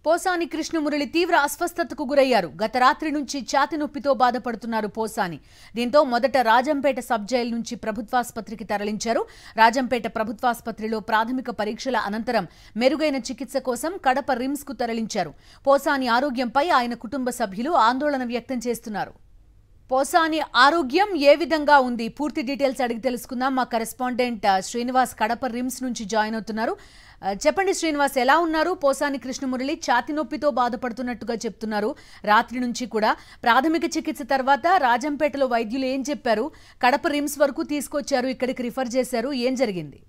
పోసాని కృష్ణమురళి తీవ్ర అస్వస్థతకు గురయ్యారు. గత రాత్రి నుంచి ఛాతీ నొప్పితో బాధపడుతున్నారు పోసాని. దీంతో మొదట రాజంపేట సబ్ జైలు నుంచి ప్రభుత్వాసుపత్రికి తరలించారు. రాజంపేట ప్రభుత్వాసుపత్రిలో ప్రాథమిక పరీక్షల అనంతరం మెరుగైన చికిత్స కోసం కడప రిమ్స్ కు తరలించారు. పోసాని ఆరోగ్యంపై ఆయన కుటుంబ సభ్యులు ఆందోళన వ్యక్తం చేస్తున్నారు. పోసాని ఆరోగ్యం ఏ విధంగా ఉంది? పూర్తి డీటెయిల్స్ అడిగి తెలుసుకుందాం. మా కరెస్పాండెంట్ శ్రీనివాస్ కడప రిమ్స్ నుంచి జాయిన్ అవుతున్నారు. చెప్పండి శ్రీనివాస్, ఎలా ఉన్నారు? పోసాని కృష్ణమురళి ఛాతీ నొప్పితో బాధపడుతున్నట్టుగా చెప్తున్నారు. రాత్రి నుంచి కూడా ప్రాథమిక చికిత్స తర్వాత రాజంపేటలో వైద్యులు ఏం చెప్పారు? కడప రిమ్స్ వరకు తీసుకొచ్చారు, ఇక్కడికి రిఫర్ చేశారు. ఏం జరిగింది?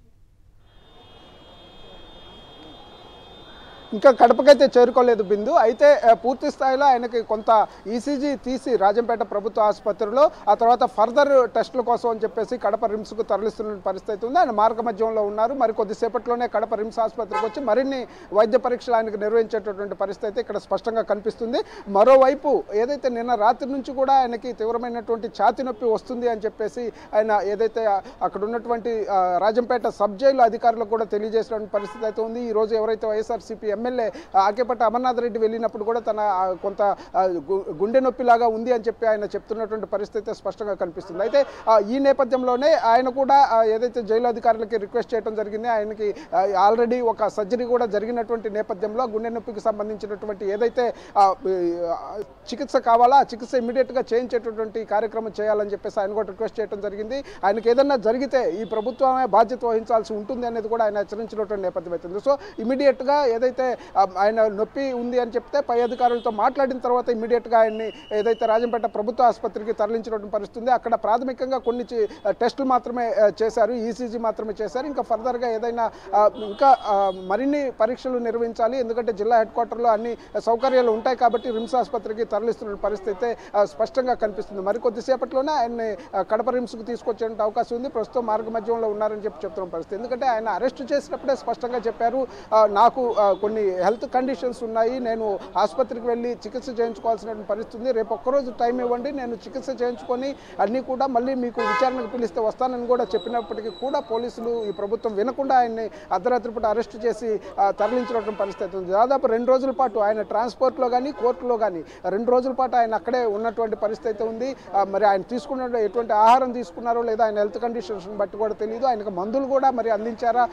ఇంకా కడపకైతే చేరుకోలేదు బిందు. అయితే పూర్తి స్థాయిలో ఆయనకి కొంత ఈసీజీ తీసి రాజంపేట ప్రభుత్వ ఆసుపత్రిలో, ఆ తర్వాత ఫర్దర్ టెస్టుల కోసం అని చెప్పేసి కడప రిమ్స్కు తరలిస్తున్న పరిస్థితి ఉంది. ఆయన మార్గ మధ్యంలో ఉన్నారు. మరి కొద్దిసేపట్లోనే కడప రిమ్స్ ఆసుపత్రికి వచ్చి మరిన్ని వైద్య పరీక్షలు ఆయనకు నిర్వహించేటటువంటి పరిస్థితి ఇక్కడ స్పష్టంగా కనిపిస్తుంది. మరోవైపు ఏదైతే నిన్న రాత్రి నుంచి కూడా ఆయనకి తీవ్రమైనటువంటి ఛాతీ నొప్పి వస్తుంది అని చెప్పేసి ఆయన ఏదైతే అక్కడ ఉన్నటువంటి రాజంపేట సబ్ జైలు అధికారులకు కూడా తెలియజేసినటువంటి పరిస్థితి అయితే ఉంది. ఈ రోజు ఎవరైతే వైఎస్ఆర్సీపీ ఎమ్మెల్యే ఆకేపట్ట అమర్నాథ్ రెడ్డి వెళ్ళినప్పుడు కూడా తన కొంత గుండె నొప్పిలాగా ఉంది అని చెప్పి ఆయన చెప్తున్నటువంటి పరిస్థితి స్పష్టంగా కనిపిస్తుంది. అయితే ఈ నేపథ్యంలోనే ఆయన కూడా ఏదైతే జైలు అధికారులకి రిక్వెస్ట్ చేయడం జరిగింది, ఆయనకి ఆల్రెడీ ఒక సర్జరీ కూడా జరిగినటువంటి నేపథ్యంలో గుండె నొప్పికి సంబంధించినటువంటి ఏదైతే చికిత్స కావాలో ఆ చికిత్స ఇమీడియట్గా చేయించేటటువంటి కార్యక్రమం చేయాలని చెప్పేసి ఆయన కూడా రిక్వెస్ట్ చేయడం జరిగింది. ఆయనకి ఏదన్నా జరిగితే ఈ ప్రభుత్వమే బాధ్యత వహించాల్సి ఉంటుంది అనేది కూడా ఆయన హెచ్చరించినటువంటి నేపథ్యం అవుతుంది. సో ఇమీడియట్గా ఏదైతే ఆయన నొప్పి ఉంది అని చెప్తే పై అధికారులతో మాట్లాడిన తర్వాత ఇమీడియట్గా ఆయన్ని ఏదైతే రాజంపేట ప్రభుత్వ ఆసుపత్రికి తరలించినటువంటి పరిస్థితి. అక్కడ ప్రాథమికంగా కొన్ని టెస్టులు మాత్రమే చేశారు, ఈసీజీ మాత్రమే చేశారు. ఇంకా ఫర్దర్గా ఏదైనా ఇంకా మరిన్ని పరీక్షలు నిర్వహించాలి, ఎందుకంటే జిల్లా హెడ్ క్వార్టర్లో అన్ని సౌకర్యాలు ఉంటాయి కాబట్టి రిమ్స్ ఆసుపత్రికి తరలిస్తున్న పరిస్థితి స్పష్టంగా కనిపిస్తుంది. మరి కొద్దిసేపట్లోనే ఆయన్ని కడప రిమ్స్కు తీసుకొచ్చే అవకాశం ఉంది. ప్రస్తుతం మార్గ మధ్యంలో ఉన్నారని చెప్తున్న పరిస్థితి. ఎందుకంటే ఆయన అరెస్ట్ చేసినప్పుడే స్పష్టంగా చెప్పారు, నాకు కొన్ని హెల్త్ కండిషన్స్ ఉన్నాయి, నేను ఆసుపత్రికి వెళ్ళి చికిత్స చేయించుకోవాల్సిన పరిస్థితి ఉంది, రేపు ఒక్కరోజు టైం ఇవ్వండి, నేను చికిత్స చేయించుకొని అన్నీ కూడా మళ్ళీ మీకు విచారణకు పిలిస్తే వస్తానని కూడా చెప్పినప్పటికీ కూడా పోలీసులు ఈ ప్రభుత్వం వినకుండా ఆయన్ని అర్ధరాత్రి పూట అరెస్ట్ చేసి తరలించినటువంటి పరిస్థితి ఉంది. దాదాపు 2 రోజుల పాటు ఆయన ట్రాన్స్పోర్ట్లో కానీ కోర్టులో కానీ 2 రోజుల పాటు ఆయన అక్కడే ఉన్నటువంటి పరిస్థితి ఉంది. మరి ఆయన తీసుకున్న ఎటువంటి ఆహారం తీసుకున్నారో లేదా ఆయన హెల్త్ కండిషన్స్ బట్టి కూడా తెలియదు. ఆయనకు మందులు కూడా మరి అందించారా,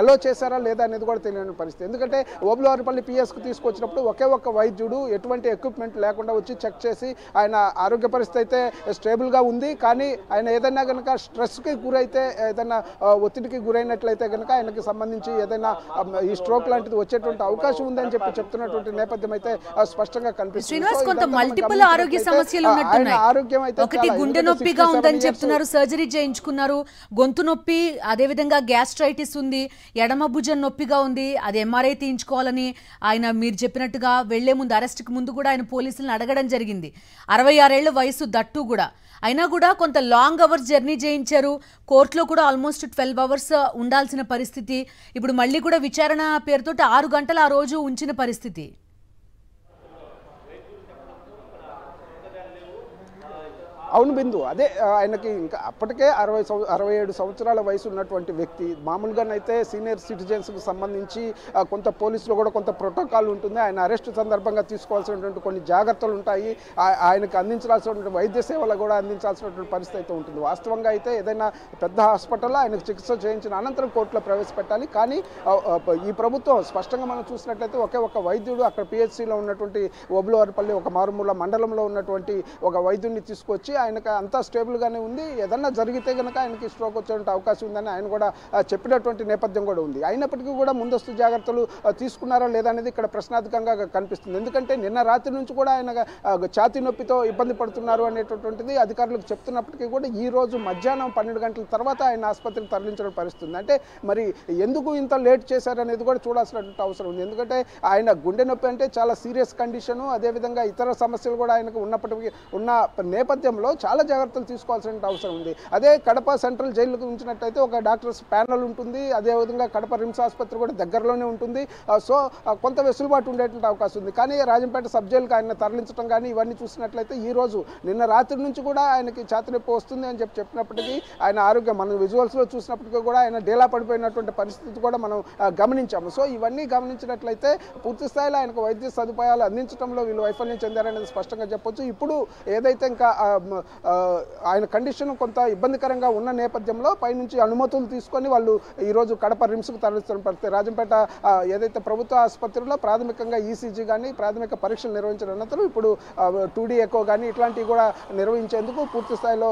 ఎలా చేశారా లేదా అనేది కూడా తెలియని పరిస్థితి. ఎందుకంటే ఓబులవారిపల్లి పిఎస్కు తీసుకొచ్చినప్పుడు ఒకే ఒక్క వైద్యుడు ఎటువంటి ఎక్విప్మెంట్ లేకుండా వచ్చి చెక్ చేసి ఆయన ఆరోగ్య పరిస్థితి అయితే స్టేబుల్గా ఉంది, కానీ ఆయన ఏదైనా కనుక స్ట్రెస్కి గురైతే, ఏదైనా ఒత్తిడికి గురైనట్లయితే కనుక ఆయనకి సంబంధించి ఏదైనా ఈ స్ట్రోక్ లాంటిది వచ్చేటువంటి అవకాశం ఉందని చెప్తున్నటువంటి నేపథ్యం అయితే స్పష్టంగా కనిపిస్తుంది. మల్టిపుల్ ఆరోగ్య సమస్యలు ఉన్నట్టున్నాయి. ఆరోగ్యం అయితే ఒకటి గుండె నొప్పిగా ఉందని చెప్తున్నారు, సర్జరీ చేయించుకున్నారు, గొంతు నొప్పి, అదేవిధంగా గ్యాస్ట్రైటిస్ ఉంది, ఎడమ భుజం నొప్పిగా ఉంది, అది ఎంఆర్ఐ తీయించుకోవాలని ఆయన మీరు చెప్పినట్టుగా వెళ్లే ముందు అరెస్ట్కి ముందు కూడా ఆయన పోలీసులను అడగడం జరిగింది. 66 ఏళ్ల వయసు దట్టు కూడా, అయినా కూడా కొంత లాంగ్ అవర్స్ జర్నీ చేయించారు. కోర్టులో కూడా ఆల్మోస్ట్ 12 అవర్స్ ఉండాల్సిన పరిస్థితి. ఇప్పుడు మళ్ళీ కూడా విచారణ పేరుతో 6 గంటలు ఆ రోజు ఉంచిన పరిస్థితి. అవును బిందు, అదే ఆయనకి ఇంకా అప్పటికే 67 సంవత్సరాల వయసు ఉన్నటువంటి వ్యక్తి. మామూలుగానైతే సీనియర్ సిటిజన్స్కి సంబంధించి కొంత పోలీసులో కూడా కొంత ప్రోటోకాల్ ఉంటుంది. ఆయన అరెస్ట్ సందర్భంగా తీసుకోవాల్సినటువంటి కొన్ని జాగ్రత్తలు ఉంటాయి. ఆయనకు అందించాల్సినటువంటి వైద్య సేవలు కూడా అందించాల్సినటువంటి పరిస్థితి అయితే ఉంటుంది. వాస్తవంగా అయితే ఏదైనా పెద్ద హాస్పిటల్లో ఆయనకు చికిత్స చేయించిన అనంతరం కోర్టులో ప్రవేశపెట్టాలి. కానీ ఈ ప్రభుత్వం స్పష్టంగా మనం చూసినట్లయితే ఒకే ఒక వైద్యుడు అక్కడ పిహెచ్సిలో ఉన్నటువంటి ఓబులవారిపల్లి ఒక మారుమూల మండలంలో ఉన్నటువంటి ఒక వైద్యుడిని తీసుకొచ్చి ఆయనకు అంతా స్టేబుల్గానే ఉంది, ఏదన్నా జరిగితే కనుక ఆయనకి స్ట్రోక్ వచ్చేటువంటి అవకాశం ఉందని ఆయన కూడా చెప్పినటువంటి నేపథ్యం కూడా ఉంది. అయినప్పటికీ కూడా ముందస్తు జాగ్రత్తలు తీసుకున్నారా లేదా అనేది ఇక్కడ ప్రశ్నార్థకంగా కనిపిస్తుంది. ఎందుకంటే నిన్న రాత్రి నుంచి కూడా ఆయన ఛాతీ నొప్పితో ఇబ్బంది పడుతున్నారు అనేటటువంటిది అధికారులకు చెప్తున్నప్పటికీ కూడా ఈ రోజు మధ్యాహ్నం 12 గంటల తర్వాత ఆయన ఆసుపత్రికి తరలించడం పరిస్థితి. అంటే మరి ఎందుకు ఇంత లేట్ చేశారనేది కూడా చూడాల్సినటువంటి అవసరం ఉంది. ఎందుకంటే ఆయన గుండె నొప్పి అంటే చాలా సీరియస్ కండిషను, అదేవిధంగా ఇతర సమస్యలు కూడా ఆయనకు ఉన్నప్పటికీ ఉన్న నేపథ్యంలో విషయంలో చాలా జాగ్రత్తలు తీసుకోవాల్సిన అవసరం ఉంది. అదే కడప సెంట్రల్ జైలుకు ఉంచినట్టయితే ఒక డాక్టర్స్ ప్యానల్ ఉంటుంది. అదేవిధంగా కడప రిమ్స్ ఆసుపత్రి కూడా దగ్గరలోనే ఉంటుంది. సో కొంత వెసులుబాటు ఉండేటువంటి అవకాశం ఉంది. కానీ రాజంపేట సబ్ జైలుకి ఆయన తరలించడం కానీ ఇవన్నీ చూసినట్లయితే ఈ రోజు నిన్న రాత్రి నుంచి కూడా ఆయనకి ఛాతీ నొప్పి వస్తుంది అని చెప్పినప్పటికీ ఆయన ఆరోగ్యం మనం విజువల్స్లో చూసినప్పటికీ కూడా ఆయన డేలా పడిపోయినటువంటి పరిస్థితి కూడా మనం గమనించాము. సో ఇవన్నీ గమనించినట్లయితే పూర్తి స్థాయిలో ఆయనకు వైద్య సదుపాయాలు అందించడంలో వీళ్ళు వైఫల్యం చెందారనేది స్పష్టంగా చెప్పొచ్చు. ఇప్పుడు ఏదైతే ఇంకా ఆయన కండిషన్ కొంత ఇబ్బందికరంగా ఉన్న నేపథ్యంలో పైనుంచి అనుమతులు తీసుకొని వాళ్ళు ఈరోజు కడప రిమ్స్కు తరలిస్తున్న పరిస్థితి. రాజంపేట ఏదైతే ప్రభుత్వ ఆసుపత్రిలో ప్రాథమికంగా ఈసీజీ కానీ ప్రాథమిక పరీక్షలు నిర్వహించిన అనంతరం ఇప్పుడు 2D ఎకో కానీ ఇట్లాంటివి కూడా నిర్వహించేందుకు పూర్తి స్థాయిలో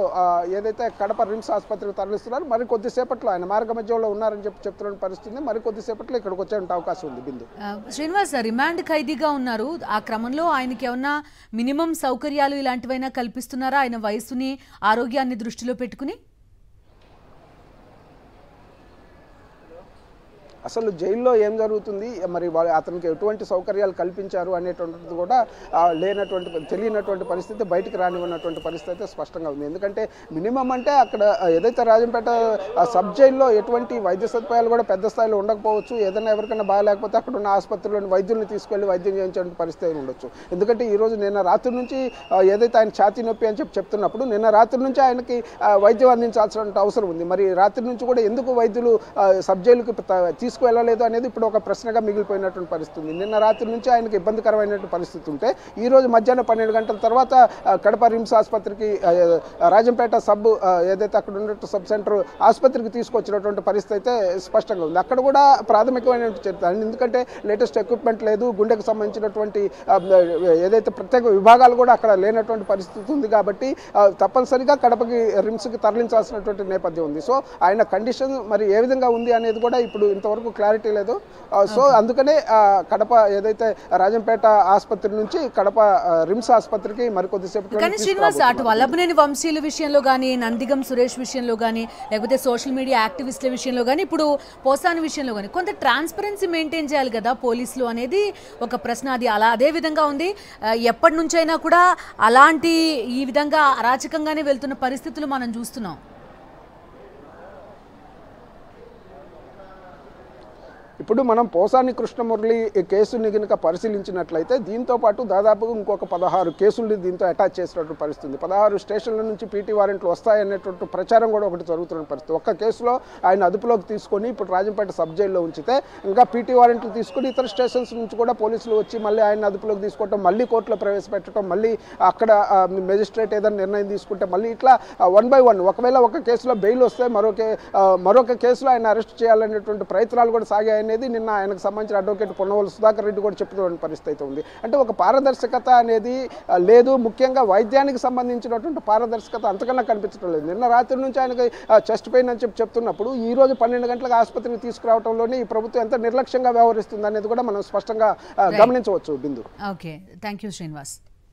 ఏదైతే కడప రిమ్స్ ఆసుపత్రికి తరలిస్తున్నారు. మరి కొద్దిసేపట్లో ఆయన మార్గ మధ్యంలో ఉన్నారని చెప్తున్న పరిస్థితి మరి కొద్దిసేపట్లో ఇక్కడికి వచ్చే అవకాశం ఉంది. బిందు శ్రీనివాస్ రిమాండ్ ఖైదీగా ఉన్నారు. ఆ క్రమంలో ఆయనకి ఏమన్నా మినిమం సౌకర్యాలు ఇలాంటివైనా కల్పిస్తున్నారా ఆయన వయసుని ఆరోగ్యాన్ని దృష్టిలో పెట్టుకుని? అసలు జైల్లో ఏం జరుగుతుంది, మరి అతనికి ఎటువంటి సౌకర్యాలు కల్పించారు అనేటువంటిది కూడా తెలియనటువంటి పరిస్థితి, బయటికి రానివ్వనటువంటి పరిస్థితి స్పష్టంగా ఉంది. ఎందుకంటే మినిమం అంటే అక్కడ ఏదైతే రాజంపేట సబ్ జైల్లో ఎటువంటి వైద్య సదుపాయాలు కూడా పెద్ద స్థాయిలో ఉండకపోవచ్చు. ఏదైనా ఎవరికైనా బాగాలేకపోతే అక్కడ ఉన్న ఆసుపత్రిలోని వైద్యుల్ని తీసుకెళ్లి వైద్యం చేయించే పరిస్థితి ఉండొచ్చు. ఎందుకంటే ఈరోజు నిన్న రాత్రి నుంచి ఏదైతే ఆయన ఛాతీ నొప్పి అని చెప్తున్నప్పుడు నిన్న రాత్రి నుంచి ఆయనకి వైద్యం అందించాల్సిన అవసరం ఉంది. మరి రాత్రి నుంచి కూడా ఎందుకు వైద్యులు సబ్ జైలుకి తీసుకువెళ్ళలేదు అనేది ఇప్పుడు ఒక ప్రశ్నగా మిగిలిపోయినటువంటి పరిస్థితి ఉంది. నిన్న రాత్రి నుంచి ఆయనకు ఇబ్బందికరమైనటువంటి పరిస్థితి ఉంటే ఈ రోజు మధ్యాహ్నం 12 గంటల తర్వాత కడప రిమ్స్ ఆసుపత్రికి రాజంపేట ఏదైతే అక్కడ ఉన్నట్టు సబ్ సెంటర్ ఆసుపత్రికి తీసుకొచ్చినటువంటి పరిస్థితి అయితే స్పష్టంగా ఉంది. అక్కడ కూడా ప్రాథమికమైనటువంటి చర్చ, ఎందుకంటే లేటెస్ట్ ఎక్విప్మెంట్ లేదు, గుండెకు సంబంధించినటువంటి ఏదైతే ప్రత్యేక విభాగాలు కూడా అక్కడ లేనటువంటి పరిస్థితి ఉంది. కాబట్టి తప్పనిసరిగా కడపకి రిమ్స్కి తరలించాల్సినటువంటి నేపథ్యం ఉంది. సో ఆయన కండిషన్ మరి ఏ విధంగా ఉంది అనేది కూడా ఇప్పుడు ఇంతవరకు క్లారిటీ లేదు. సో అందుకనే కడప ఏదైతే రాజంపేట ఆసుపత్రి నుంచి కడప రిమ్స్ ఆసుపత్రికి మరికొద్దిసేపు. కానీ శ్రీనివాస్ అటు వల్లభనేని వంశీయుల విషయంలో కానీ, నందిగం సురేష్ విషయంలో కానీ, లేకపోతే సోషల్ మీడియా యాక్టివిస్టుల విషయంలో కానీ, ఇప్పుడు పోసాని విషయంలో కానీ కొంత ట్రాన్స్పరెన్సీ మెయింటైన్ చేయాలి కదా పోలీసులు అనేది ఒక ప్రశ్న. అది అదే విధంగా ఉంది. ఎప్పటి నుంచైనా కూడా అలాంటి ఈ విధంగా అరాచకంగానే వెళ్తున్న పరిస్థితులు మనం చూస్తున్నాం. ఇప్పుడు మనం పోసాని కృష్ణమురళి కేసుని కనుక పరిశీలించినట్లయితే దీంతో పాటు దాదాపు ఇంకొక 16 కేసుల్ని దీంతో అటాచ్ చేసినటువంటి పరిస్థితి. 16 స్టేషన్ల నుంచి పీటీ వారెంట్లు వస్తాయనేటువంటి ప్రచారం కూడా ఒకటి జరుగుతున్న పరిస్థితి. ఒక్క కేసులో ఆయన అదుపులోకి తీసుకొని ఇప్పుడు రాజంపేట సబ్ జైల్లో ఉంచితే ఇంకా పీటీ వారెంట్లు తీసుకుని ఇతర స్టేషన్స్ నుంచి కూడా పోలీసులు వచ్చి మళ్ళీ ఆయన అదుపులోకి తీసుకోవటం, మళ్ళీ కోర్టులో ప్రవేశపెట్టడం, మళ్ళీ అక్కడ మెజిస్ట్రేట్ ఏదైనా నిర్ణయం తీసుకుంటే మళ్ళీ ఇట్లా 1 by 1 ఒకవేళ ఒక కేసులో బెయిల్ వస్తే మరొక కేసులో ఆయన అరెస్ట్ చేయాలనేటువంటి ప్రయత్నాలు కూడా సాగాయని అనేది నిన్న ఆయనకు సంబంధించిన అడ్వకేట్ పొన్నవోలు సుధాకర్ రెడ్డి కూడా చెప్తున్న పరిస్థితి ఉంది. అంటే ఒక పారదర్శకత అనేది లేదు. ముఖ్యంగా వైద్యానికి సంబంధించినటువంటి పారదర్శకత అంతకన్నా కనిపించడం లేదు. నిన్న రాత్రి నుంచి ఆయనకి చెస్ట్ పెయిన్ అని చెప్తున్నప్పుడు ఈ రోజు 12 గంటలకు ఆసుపత్రికి తీసుకురావడంలోనే ఈ ప్రభుత్వం ఎంత నిర్లక్ష్యంగా వ్యవహరిస్తుంది అనేది కూడా మనం స్పష్టంగా గమనించవచ్చు. బిందు. Okay, thank you Srinivas.